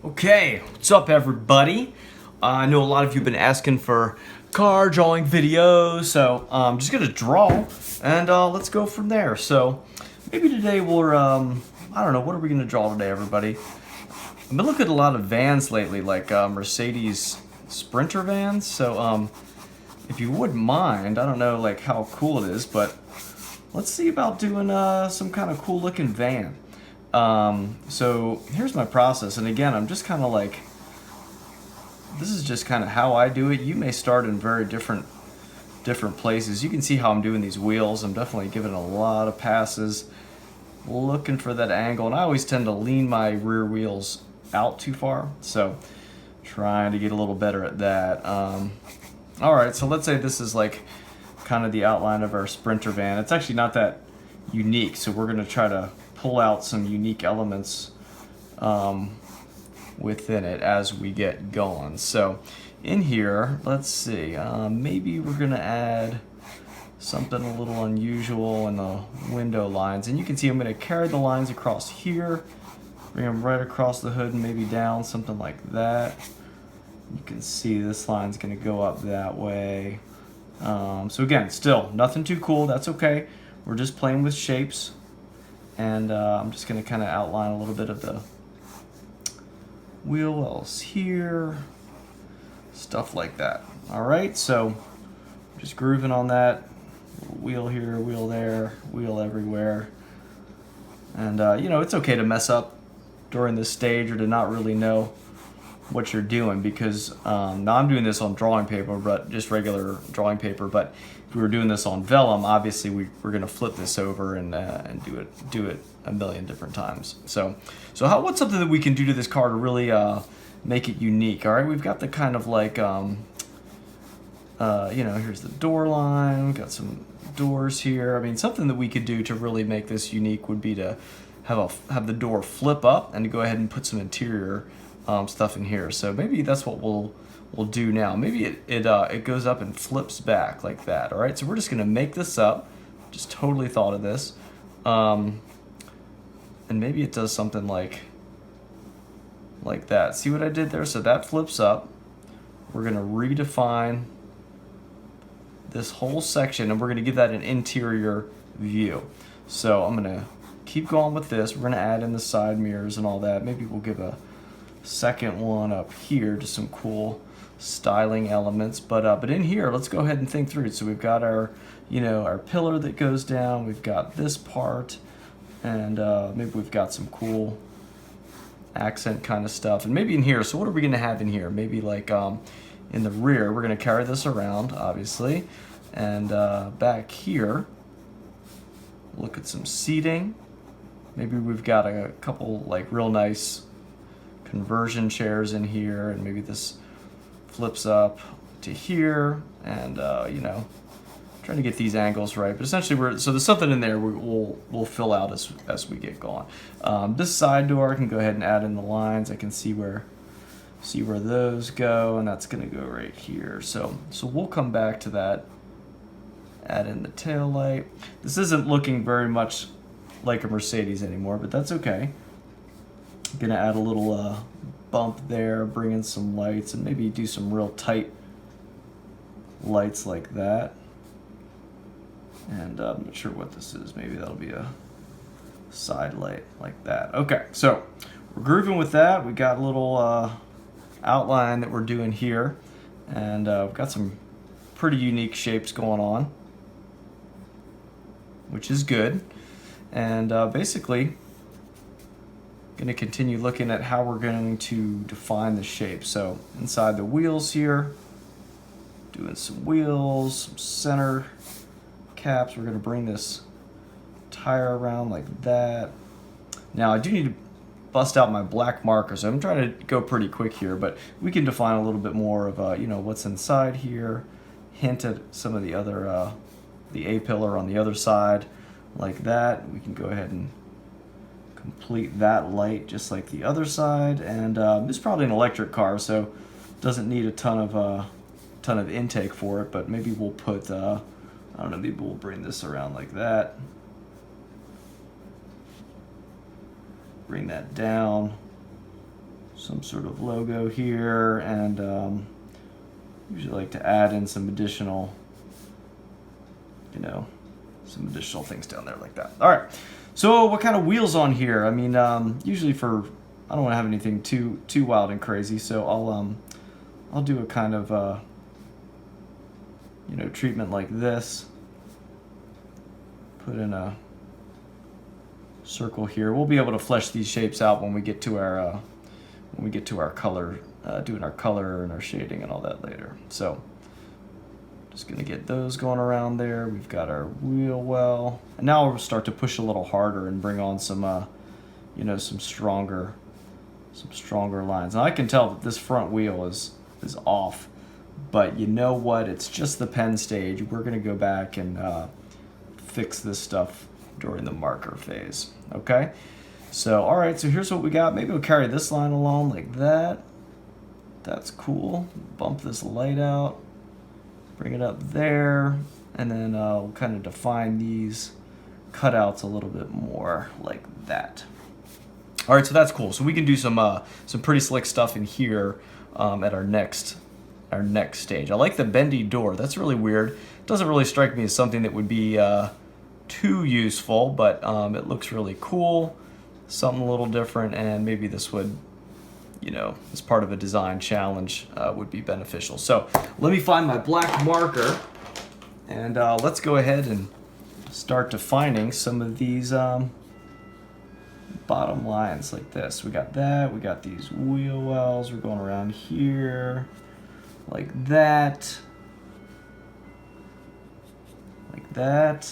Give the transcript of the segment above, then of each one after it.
Okay, what's up everybody? I know a lot of you have been asking for car drawing videos, so I'm just gonna draw and let's go from there. So maybe today we're, I don't know, what are we gonna draw today, everybody? I've been looking at a lot of vans lately, like Mercedes Sprinter vans, so if you wouldn't mind, I don't know like how cool it is, but let's see about doing some kind of cool looking van. So here's my process, and again, I'm just kind of like, this is just kind of how I do it. You may start in very different places. You can see how I'm doing these wheels. I'm definitely giving a lot of passes, looking for that angle, and I always tend to lean my rear wheels out too far, so trying to get a little better at that. All right, so let's say this is like kind of the outline of our Sprinter van. It's actually not that unique, so we're gonna try to pull out some unique elements within it as we get going. So in here, let's see, maybe we're gonna add something a little unusual in the window lines, and you can see I'm gonna carry the lines across here, bring them right across the hood and maybe down, something like that. You can see this line's gonna go up that way. So again, still nothing too cool, that's okay. We're just playing with shapes, and I'm just gonna kind of outline a little bit of the wheel wells here, stuff like that. All right, so just grooving on that. Wheel here, wheel there, wheel everywhere. And you know, it's okay to mess up during this stage or to not really know what you're doing, because now I'm doing this on drawing paper, but just regular drawing paper. But if we were doing this on vellum, obviously we're going to flip this over and do it a million different times. So what's something that we can do to this car to really make it unique? All right, we've got the kind of like you know, here's the door line. We've got some doors here. I mean, something that we could do to really make this unique would be to have the door flip up and to go ahead and put some interior stuff in here. So maybe that's what we'll do now. Maybe it goes up and flips back like that. All right, so we're just gonna make this up. Just totally thought of this, and maybe it does something like that. See what I did there? So that flips up. We're gonna redefine this whole section, and we're gonna give that an interior view. So I'm gonna keep going with this. We're gonna add in the side mirrors and all that. Maybe we'll give a second one up here, just some cool styling elements. But in here, let's go ahead and think through it. So we've got our, you know, our pillar that goes down. We've got this part, and maybe we've got some cool accent kind of stuff. And maybe in here, so what are we gonna have in here? Maybe like in the rear, we're gonna carry this around, obviously. And back here, look at some seating. Maybe we've got a couple like real nice conversion chairs in here, and maybe this flips up to here, and you know, trying to get these angles right. But essentially, so there's something in there we'll fill out as we get going. This side door, I can go ahead and add in the lines. I can see where those go, and that's gonna go right here. So we'll come back to that. Add in the tail light. This isn't looking very much like a Mercedes anymore, but that's okay. Gonna add a little bump there, bring in some lights, and maybe do some real tight lights like that. And I'm not sure what this is. Maybe that'll be a side light like that. Okay, so we're grooving with that. We got a little outline that we're doing here, and we've got some pretty unique shapes going on, which is good. And basically, going to continue looking at how we're going to define the shape. So inside the wheels here, doing some wheels, some center caps. We're going to bring this tire around like that. Now I do need to bust out my black marker, so I'm trying to go pretty quick here, but we can define a little bit more of you know, what's inside here, hint at some of the other the A-pillar on the other side like that. We can go ahead and complete that light just like the other side, and it's probably an electric car, so doesn't need a ton of intake for it. But maybe we'll put I don't know, maybe we'll bring this around like that, bring that down, some sort of logo here, and usually like to add in some additional, some additional things down there like that. All right, so what kind of wheels on here? I mean, usually I don't want to have anything too wild and crazy, so I'll do a kind of treatment like this. Put in a circle here. We'll be able to flesh these shapes out when we get to our color, doing our color and our shading and all that later. So just gonna get those going around there. We've got our wheel well, and now we'll start to push a little harder and bring on some some stronger lines. Now I can tell that this front wheel is off, but you know what? It's just the pen stage. We're gonna go back and fix this stuff during the marker phase. Okay, so all right, so here's what we got. Maybe we'll carry this line along like that. That's cool. Bump this light out, bring it up there, and then we'll kind of define these cutouts a little bit more like that. All right, so that's cool. So we can do some pretty slick stuff in here at our next stage. I like the bendy door. That's really weird. It doesn't really strike me as something that would be too useful, but it looks really cool. Something a little different, and maybe this would, as part of a design challenge, would be beneficial. So let me find my black marker, and let's go ahead and start defining some of these bottom lines like this. We got that. We got these wheel wells. We're going around here like that. Like that.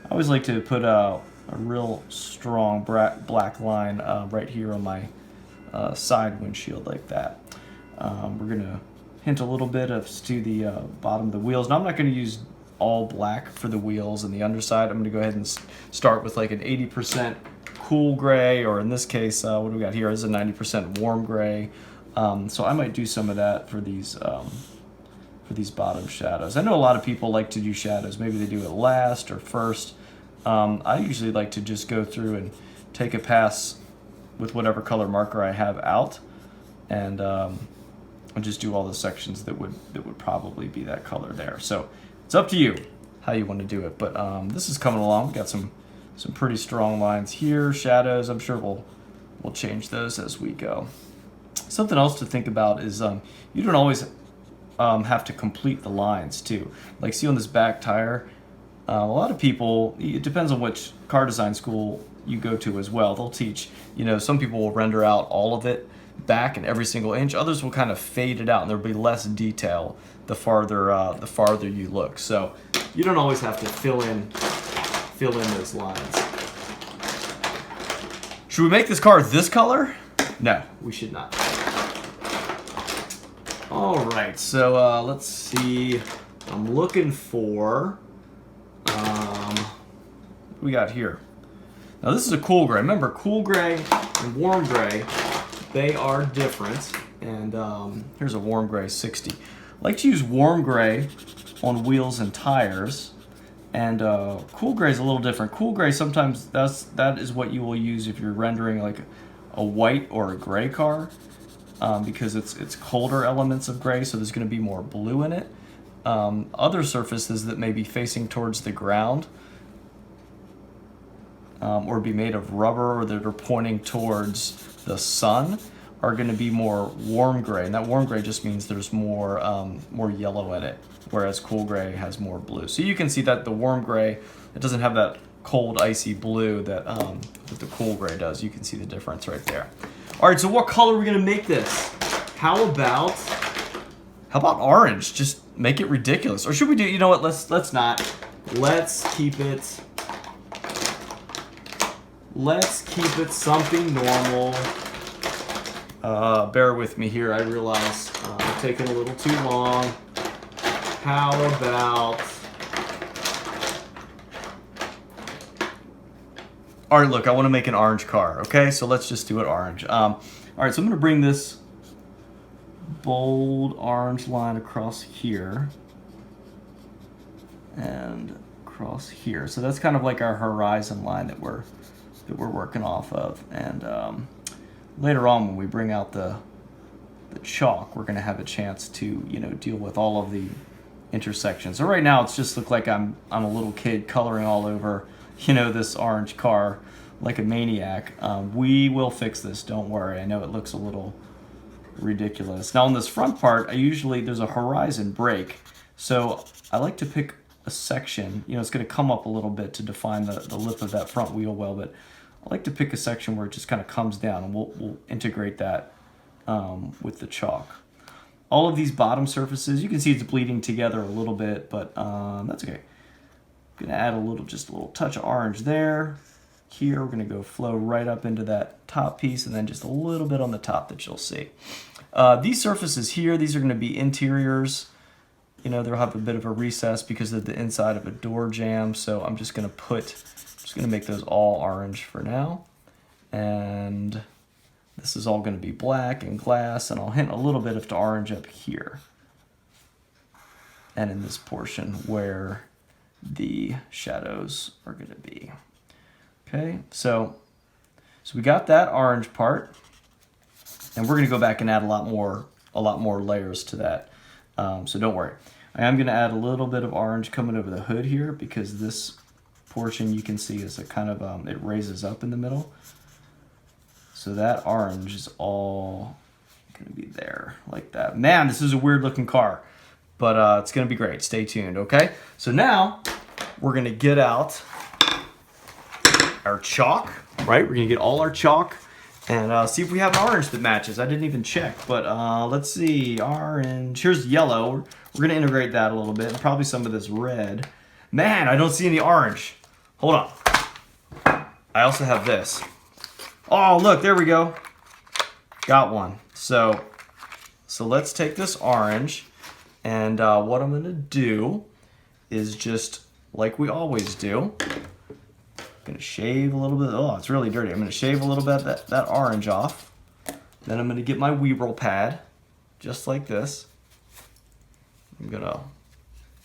I always like to put a real strong black line right here on my side windshield like that. We're going to hint a little bit to the bottom of the wheels. Now I'm not going to use all black for the wheels and the underside. I'm going to go ahead and start with like an 80% cool gray, or in this case, what do we got here? This is a 90% warm gray. So I might do some of that for these bottom shadows. I know a lot of people like to do shadows. Maybe they do it last or first. I usually like to just go through and take a pass with whatever color marker I have out, and just do all the sections that would probably be that color there. So it's up to you how you want to do it. But this is coming along. We've got some pretty strong lines here. Shadows, I'm sure we'll change those as we go. Something else to think about is you don't always have to complete the lines too. Like see on this back tire, a lot of people, it depends on which car design school you go to as well. They'll teach, some people will render out all of it back in every single inch. Others will kind of fade it out, and there'll be less detail the farther you look. So you don't always have to fill in those lines. Should we make this car this color? No, we should not. All right, so let's see. I'm looking for, what we got here? Now this is a cool gray. Remember, cool gray and warm gray, they are different. And here's a warm gray 60. I like to use warm gray on wheels and tires. And cool gray is a little different. Cool gray, sometimes that is what you will use if you're rendering like a white or a gray car, because it's colder elements of gray, so there's going to be more blue in it. Other surfaces that may be facing towards the ground, or be made of rubber, or that are pointing towards the sun, are going to be more warm gray. And that warm gray just means there's more yellow in it, whereas cool gray has more blue. So you can see that the warm gray, it doesn't have that cold icy blue that the cool gray does. You can see the difference right there. All right, so what color are we gonna make this? How about orange? Just make it ridiculous. Or should we do, you know what, let's not. Let's keep it something normal. Bear with me here, I realize I'm taking a little too long. How about... All right, look, I want to make an orange car, okay? So let's just do it orange. All right, so I'm going to bring this bold orange line across here and across here. So that's kind of like our horizon line that we're working off of. And later on when we bring out the chalk, we're going to have a chance to, you know, deal with all of the intersections. So right now it's just look like I'm a little kid coloring all over, you know, this orange car like a maniac. We will fix this, don't worry. I know it looks a little ridiculous. Now on this front part, there's a horizon break. So I like to pick a section, you know, it's going to come up a little bit to define the lip of that front wheel well, but I like to pick a section where it just kind of comes down, and we'll integrate that with the chalk. All of these bottom surfaces, you can see it's bleeding together a little bit, but that's okay. I'm gonna add just a little touch of orange there. Here, we're gonna go flow right up into that top piece, and then just a little bit on the top that you'll see. These surfaces here, these are gonna be interiors. You know, they'll have a bit of a recess because of the inside of a door jamb. So I'm just gonna make those all orange for now. And this is all gonna be black and glass, and I'll hint a little bit of the orange up here. And in this portion where the shadows are gonna be. Okay, so we got that orange part, and we're gonna go back and add a lot more layers to that. So don't worry. I am going to add a little bit of orange coming over the hood here, because this portion you can see is a kind of, it raises up in the middle. So that orange is all going to be there like that. Man, this is a weird looking car, but it's going to be great. Stay tuned, okay? So now we're going to get out our chalk, right? We're going to get all our chalk and see if we have an orange that matches. I didn't even check, but let's see. Orange. Here's yellow. We're going to integrate that a little bit, and probably some of this red. Man, I don't see any orange. Hold on. I also have this. Oh, look, there we go. Got one. So let's take this orange, and what I'm going to do is just like we always do. Gonna shave a little bit. Oh, it's really dirty. I'm gonna shave a little bit that orange off. Then I'm gonna get my Weeble pad, just like this. I'm gonna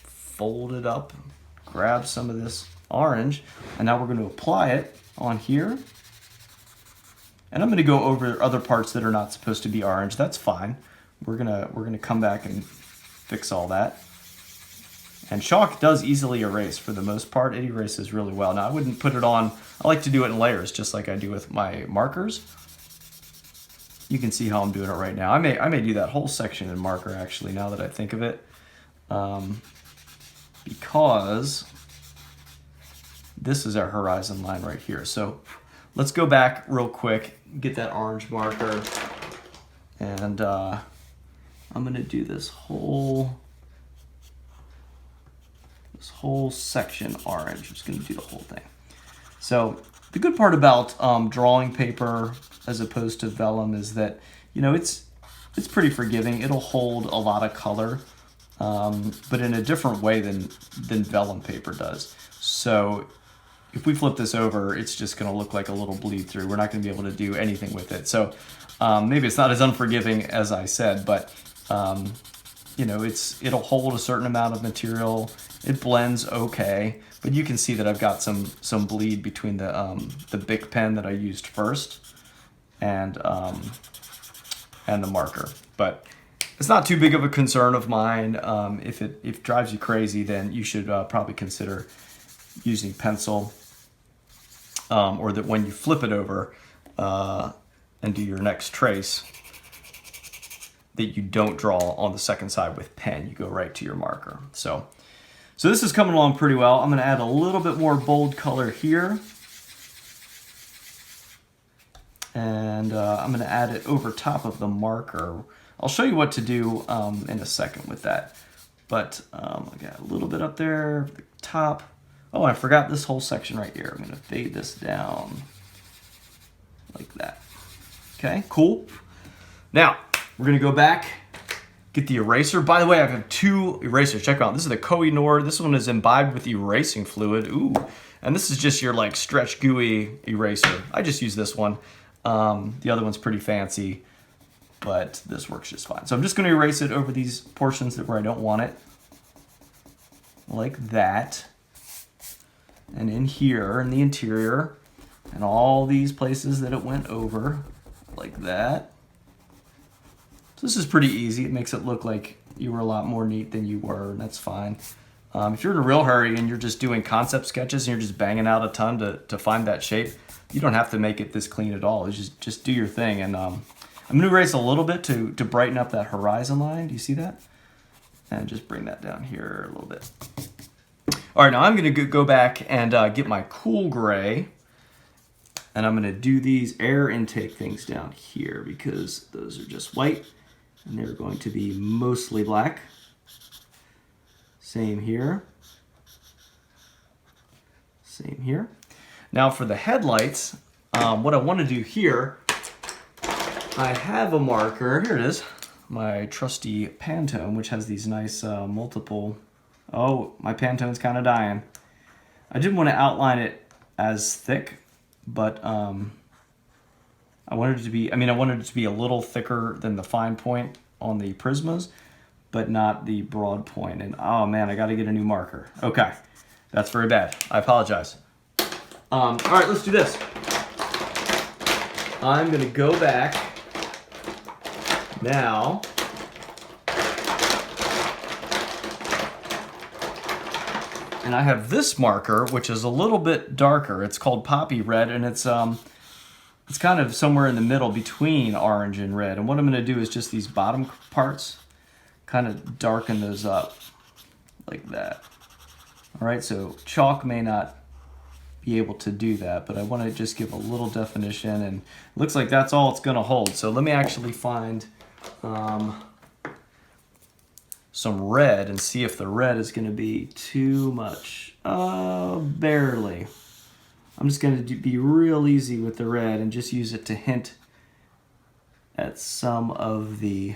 fold it up, grab some of this orange, and now we're gonna apply it on here. And I'm gonna go over other parts that are not supposed to be orange. That's fine. We're gonna come back and fix all that. And chalk does easily erase for the most part. It erases really well. Now I wouldn't put it on, I like to do it in layers just like I do with my markers. You can see how I'm doing it right now. I may do that whole section in marker actually, now that I think of it. Because this is our horizon line right here. So let's go back real quick, get that orange marker, and I'm gonna do this whole section orange. I'm just going to do the whole thing. So the good part about drawing paper as opposed to vellum is that, you know, it's pretty forgiving. It'll hold a lot of color, but in a different way than vellum paper does. So if we flip this over, it's just going to look like a little bleed through. We're not going to be able to do anything with it. So maybe it's not as unforgiving as I said, but you know, it'll hold a certain amount of material. It blends okay, but you can see that I've got some bleed between the Bic pen that I used first and the marker. But it's not too big of a concern of mine. If it drives you crazy, then you should probably consider using pencil, or that when you flip it over and do your next trace, that you don't draw on the second side with pen. You go right to your marker. So this is coming along pretty well. I'm gonna add a little bit more bold color here. And I'm gonna add it over top of the marker. I'll show you what to do in a second with that. But I got a little bit up there, the top. Oh, I forgot this whole section right here. I'm gonna fade this down like that. Okay, cool. Now, we're gonna go back, get the eraser. By the way, I have two erasers. Check out. This is the Koh-i-Noor. This one is imbibed with erasing fluid. Ooh, and this is just your like stretch gooey eraser. I just use this one. The other one's pretty fancy, but this works just fine. So I'm just gonna erase it over these portions where I don't want it, like that. And in here, in the interior, and all these places that it went over, like that. So this is pretty easy. It makes it look like you were a lot more neat than you were, and that's fine. If you're in a real hurry and you're just doing concept sketches and you're just banging out a ton to find that shape, you don't have to make it this clean at all. It's just do your thing. And I'm gonna erase a little bit to brighten up that horizon line. Do you see that? And just bring that down here a little bit. All right, now I'm gonna go back and get my cool gray, and I'm gonna do these air intake things down here because those are just white and they're going to be mostly black. Same here. Same here. Now for the headlights, what I want to do here, I have a marker. Here it is, my trusty Pantone, which has these nice multiple. Oh, my Pantone's kind of dying. I didn't want to outline it as thick, but I wanted it to be. I wanted it to be a little thicker than the fine point on the Prismas, but not the broad point. And oh man, I got to get a new marker. Okay, that's very bad. I apologize. All right, let's do this. I'm gonna go back now. And I have this marker, which is a little bit darker. It's called Poppy Red, and it's kind of somewhere in the middle between orange and red. And what I'm gonna do is just these bottom parts, kind of darken those up like that. All right, so chalk may not be able to do that, but I want to just give a little definition, and it looks like that's all it's going to hold. So let me actually find some red and see if the red is going to be too much. Barely. I'm just going to be real easy with the red and just use it to hint at some of the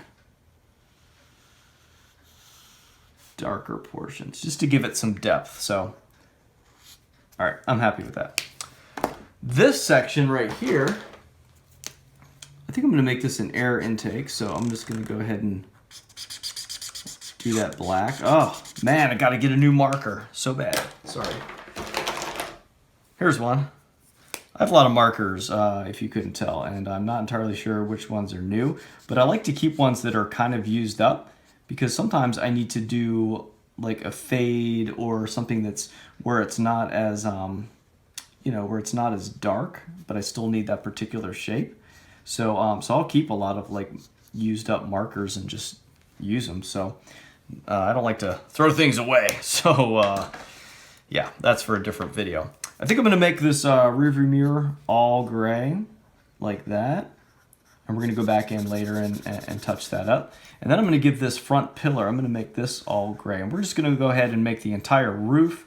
darker portions, just to give it some depth. So, all right, I'm happy with that. This section right here, I think I'm gonna make this an air intake, so I'm just gonna go ahead and do that black. Oh man, I gotta get a new marker. So bad, sorry. Here's one. I have a lot of markers, if you couldn't tell, and I'm not entirely sure which ones are new, but I like to keep ones that are kind of used up, because sometimes I need to do like a fade or something that's where it's not as, where it's not as dark, but I still need that particular shape. So, so I'll keep a lot of like used up markers and just use them. So I don't like to throw things away. So yeah, that's for a different video. I think I'm gonna make this rearview mirror all gray like that. And we're gonna go back in later and touch that up. And then I'm gonna give this front pillar, I'm gonna make this all gray. And we're just gonna go ahead and make the entire roof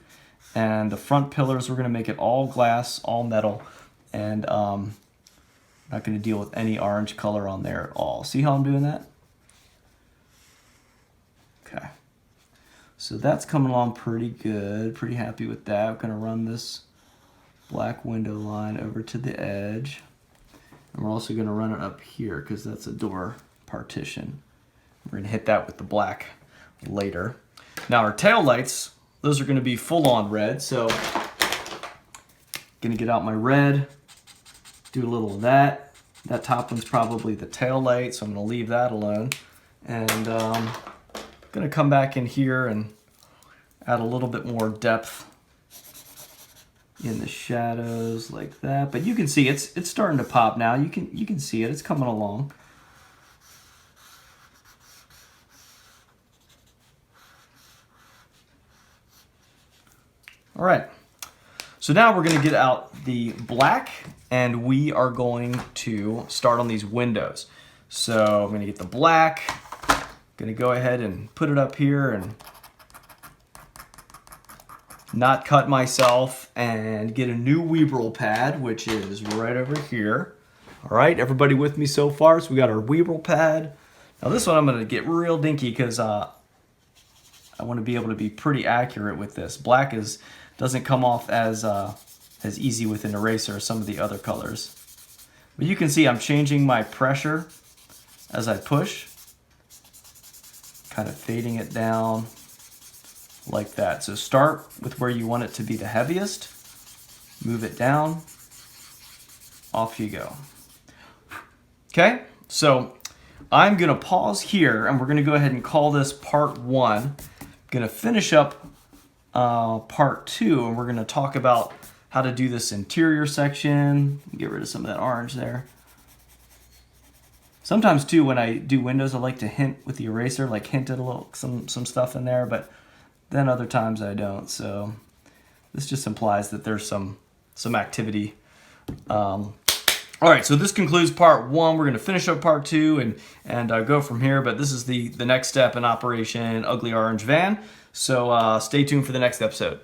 and the front pillars, we're gonna make it all glass, all metal. And not gonna deal with any orange color on there at all. See how I'm doing that? Okay. So that's coming along pretty good, pretty happy with that. I'm gonna run this black window line over to the edge. And we're also gonna run it up here because that's a door partition. We're gonna hit that with the black later. Now our tail lights, those are gonna be full on red. So gonna get out my red, do a little of that. That top one's probably the tail light, so I'm gonna leave that alone. And gonna come back in here and add a little bit more depth in the shadows like that. But you can see it's starting to pop now. You can see it, it's coming along. All right, so now we're gonna get out the black and we are going to start on these windows. So I'm gonna get the black, gonna go ahead and put it up here and not cut myself and get a new Weebrel pad, which is right over here. All right, everybody with me so far? So we got our Weebrel pad. Now this one I'm gonna get real dinky because I wanna be able to be pretty accurate with this. Black doesn't come off as easy with an eraser as some of the other colors. But you can see I'm changing my pressure as I push, kind of fading it down like that. So start with where you want it to be the Okay, so I'm gonna pause here and we're gonna go ahead and call this part 1. Gonna finish up part 2 and we're gonna talk about how to do this interior section. Get rid of some of that orange there. Sometimes too, when I do windows, I like to hint with the eraser, like hint at a little some stuff in there, but then other times I don't. So this just implies that there's some activity. All right, so this concludes part 1. We're gonna finish up part 2 and go from here, but this is the next step in Operation Ugly Orange Van. So stay tuned for the next episode.